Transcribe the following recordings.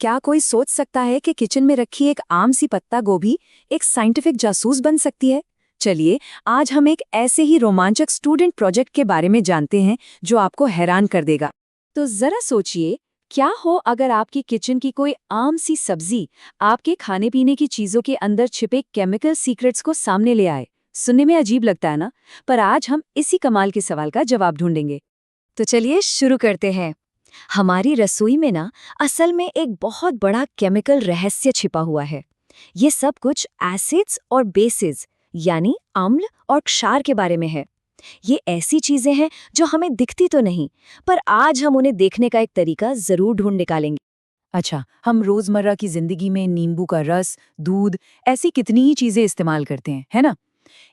क्या कोई सोच सकता है कि किचन में रखी एक आम सी पत्ता गोभी एक साइंटिफिक जासूस बन सकती है? चलिए, आज हम एक ऐसे ही रोमांचक स्टूडेंट प्रोजेक्ट के बारे में जानते हैं जो आपको हैरान कर देगा। तो जरा सोचिए, क्या हो अगर आपकी किचन की कोई आम सी सब्जी आपके खाने पीने की चीजों के अंदर छिपे केमिकल सीक्रेट्स को सामने ले आए। सुनने में अजीब लगता है ना? पर आज हम इसी कमाल के सवाल का जवाब ढूंढेंगे। तो चलिए शुरू करते हैं। हमारी रसोई में ना असल में एक बहुत बड़ा केमिकल रहस्य छिपा हुआ है। ये सब कुछ एसिड्स और बेसिस यानी अम्ल और क्षार के बारे में है। ये ऐसी चीजें हैं जो हमें दिखती तो नहीं, पर आज हम उन्हें देखने का एक तरीका जरूर ढूंढ निकालेंगे। अच्छा, हम रोजमर्रा की जिंदगी में नींबू का रस, दूध, ऐसी कितनी ही चीजें इस्तेमाल करते हैं, है ना?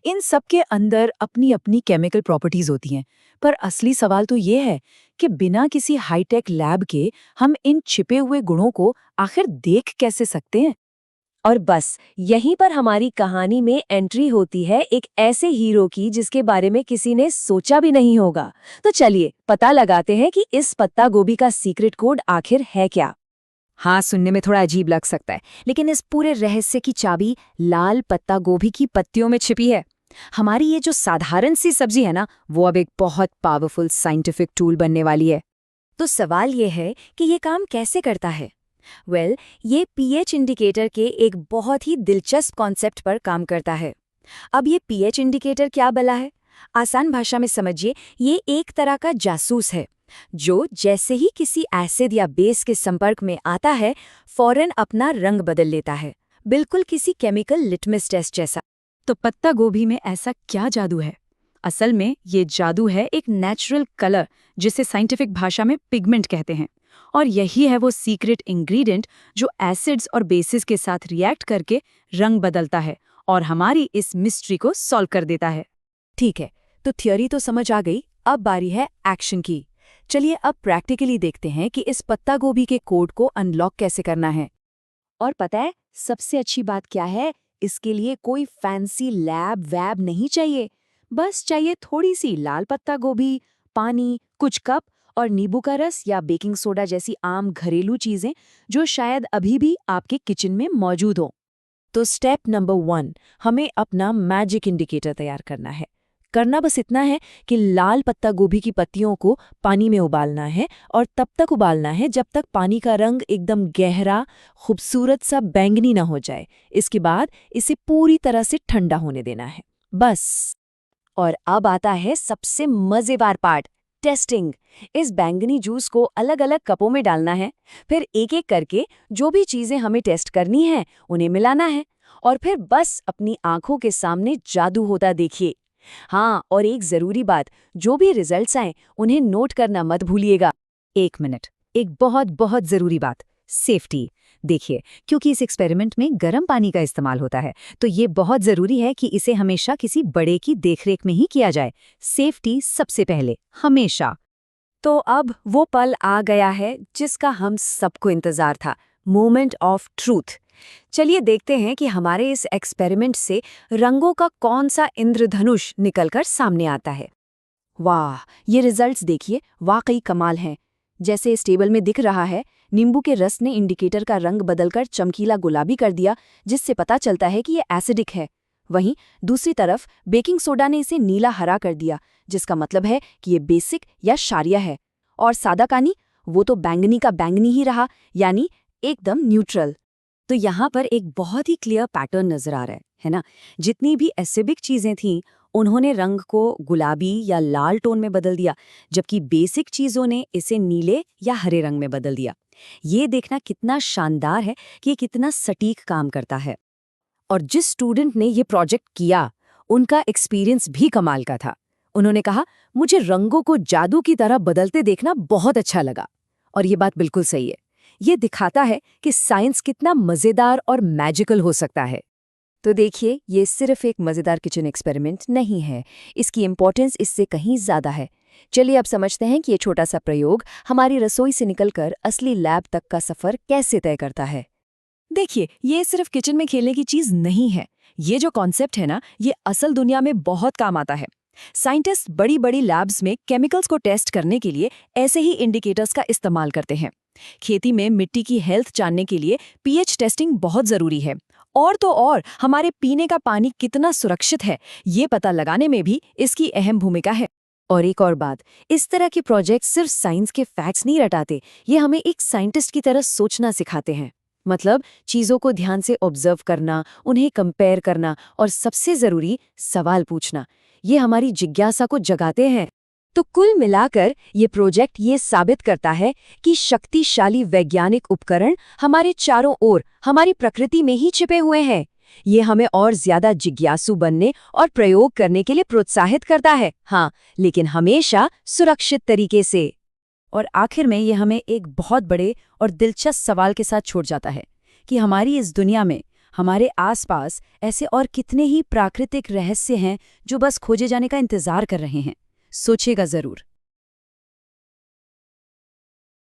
इन सब के अंदर अपनी अपनी केमिकल प्रॉपर्टीज होती हैं। पर असली सवाल तो ये है कि बिना किसी हाईटेक लैब के हम इन छिपे हुए गुणों को आखिर देख कैसे सकते हैं? और बस यहीं पर हमारी कहानी में एंट्री होती है एक ऐसे हीरो की जिसके बारे में किसी ने सोचा भी नहीं होगा। तो चलिए पता लगाते हैं कि इस पत्ता गोभी का सीक्रेट कोड आखिर है क्या। हाँ, सुनने में थोड़ा अजीब लग सकता है, लेकिन इस पूरे रहस्य की चाबी लाल पत्ता गोभी की पत्तियों में छिपी है। हमारी ये जो साधारण सी सब्जी है ना, वो अब एक बहुत पावरफुल साइंटिफिक टूल बनने वाली है। तो सवाल ये है कि ये काम कैसे करता है? ये पीएच इंडिकेटर के एक बहुत ही दिलचस्प कॉन्सेप्ट पर काम करता है। अब ये पीएच इंडिकेटर क्या भला है? आसान भाषा में समझिए, ये एक तरह का जासूस है जो जैसे ही किसी एसिड या बेस के संपर्क में आता है, फौरन अपना रंग बदल लेता है, बिल्कुल किसी केमिकल लिटमस टेस्ट जैसा। तो पत्ता गोभी में ऐसा क्या जादू है? असल में ये जादू है एक नेचुरल कलर, जिसे साइंटिफिक भाषा में पिगमेंट कहते हैं। और यही है वो सीक्रेट इंग्रेडिएंट जो एसिड्स और बेसिस के साथ रिएक्ट करके रंग बदलता है और हमारी इस मिस्ट्री को सॉल्व कर देता है। ठीक है, तो थ्योरी तो समझ आ गई, अब बारी है एक्शन की। चलिए अब प्रैक्टिकली देखते हैं कि इस पत्ता गोभी के कोड को अनलॉक कैसे करना है। और पता है सबसे अच्छी बात क्या है? इसके लिए कोई फैंसी लैब वैब नहीं चाहिए। बस चाहिए थोड़ी सी लाल पत्ता गोभी, पानी, कुछ कप और नींबू का रस या बेकिंग सोडा जैसी आम घरेलू चीजें जो शायद अभी भी आपके किचन में मौजूद हो। तो स्टेप नंबर 1, हमें अपना मैजिक इंडिकेटर तैयार करना है। करना बस इतना है कि लाल पत्ता गोभी की पत्तियों को पानी में उबालना है और तब तक उबालना है जब तक पानी का रंग एकदम गहरा, खूबसूरत सा बैंगनी ना हो जाए। इसके बाद इसे पूरी तरह से ठंडा होने देना है, बस। और अब आता है सबसे मजेदार पार्ट, टेस्टिंग। इस बैंगनी जूस को अलग अलग कपों में डालना है, फिर एक एक करके जो भी चीजें हमें टेस्ट करनी है उन्हें मिलाना है, और फिर बस अपनी आंखों के सामने जादू होता देखिए। हाँ, और एक जरूरी बात, जो भी रिजल्ट्स आए उन्हें नोट करना मत भूलिएगा। 1 मिनट, एक बहुत बहुत जरूरी बात, सेफ्टी। देखिए, क्योंकि इस एक्सपेरिमेंट में गर्म पानी का इस्तेमाल होता है, तो ये बहुत जरूरी है कि इसे हमेशा किसी बड़े की देखरेख में ही किया जाए। सेफ्टी सबसे पहले, हमेशा। तो अब वो पल आ गया है जिसका हम सबको इंतजार था, मोमेंट ऑफ ट्रूथ। चलिए देखते हैं कि हमारे इस एक्सपेरिमेंट से रंगों का कौन सा इंद्रधनुष निकलकर सामने आता है। वाह, ये रिजल्ट्स देखिए, वाकई कमाल हैं। जैसे इस टेबल में दिख रहा है, नींबू के रस ने इंडिकेटर का रंग बदलकर चमकीला गुलाबी कर दिया, जिससे पता चलता है कि ये एसिडिक है। वहीं दूसरी तरफ बेकिंग सोडा ने इसे नीला हरा कर दिया, जिसका मतलब है कि ये बेसिक या क्षारीय है। और सादा पानी, वो तो बैंगनी का बैंगनी ही रहा, यानी एकदम न्यूट्रल। तो यहाँ पर एक बहुत ही क्लियर पैटर्न नजर आ रहा है ना? जितनी भी एसिडिक चीजें थीं, उन्होंने रंग को गुलाबी या लाल टोन में बदल दिया, जबकि बेसिक चीजों ने इसे नीले या हरे रंग में बदल दिया। ये देखना कितना शानदार है कि ये कितना सटीक काम करता है। और जिस स्टूडेंट ने ये प्रोजेक्ट किया, उनका एक्सपीरियंस भी कमाल का था। उन्होंने कहा, मुझे रंगों को जादू की तरह बदलते देखना बहुत अच्छा लगा। और ये बात बिल्कुल सही है। ये दिखाता है कि साइंस कितना मजेदार और मैजिकल हो सकता है। तो देखिए, ये सिर्फ एक मजेदार किचन एक्सपेरिमेंट नहीं है, इसकी इम्पोर्टेंस इससे कहीं ज्यादा है। चलिए अब समझते हैं कि ये छोटा सा प्रयोग हमारी रसोई से निकलकर असली लैब तक का सफर कैसे तय करता है। देखिए, ये सिर्फ किचन में खेलने की चीज नहीं है। ये जो कॉन्सेप्ट है ना, ये असल दुनिया में बहुत काम आता है। साइंटिस्ट बड़ी बड़ी लैब्स में केमिकल्स को टेस्ट करने के लिए ऐसे ही इंडिकेटर्स का इस्तेमाल करते हैं। खेती में मिट्टी की हेल्थ जानने के लिए पीएच टेस्टिंग बहुत जरूरी है। और तो और हमारे पीने का पानी कितना सुरक्षित है, ये पता लगाने में भी इसकी अहम भूमिका है। और एक और बात, इस तरह के प्रोजेक्ट सिर्फ साइंस के फैक्ट्स नहीं रटाते, ये हमें एक साइंटिस्ट की तरह सोचना सिखाते हैं। मतलब चीज़ों को ध्यान से ऑब्जर्व करना, उन्हें कंपेयर करना और सबसे ज़रूरी सवाल पूछना, ये हमारी जिज्ञासा को जगाते हैं। तो कुल मिलाकर ये प्रोजेक्ट ये साबित करता है कि शक्तिशाली वैज्ञानिक उपकरण हमारे चारों ओर हमारी प्रकृति में ही छिपे हुए हैं। ये हमें और ज्यादा जिज्ञासु बनने और प्रयोग करने के लिए प्रोत्साहित करता है, हाँ, लेकिन हमेशा सुरक्षित तरीके से। और आखिर में ये हमें एक बहुत बड़े और दिलचस्प सवाल के साथ छोड़ जाता है कि हमारी इस दुनिया में, हमारे आसपास ऐसे और कितने ही प्राकृतिक रहस्य हैं जो बस खोजे जाने का इंतजार कर रहे हैं। सोचिएगा जरूर।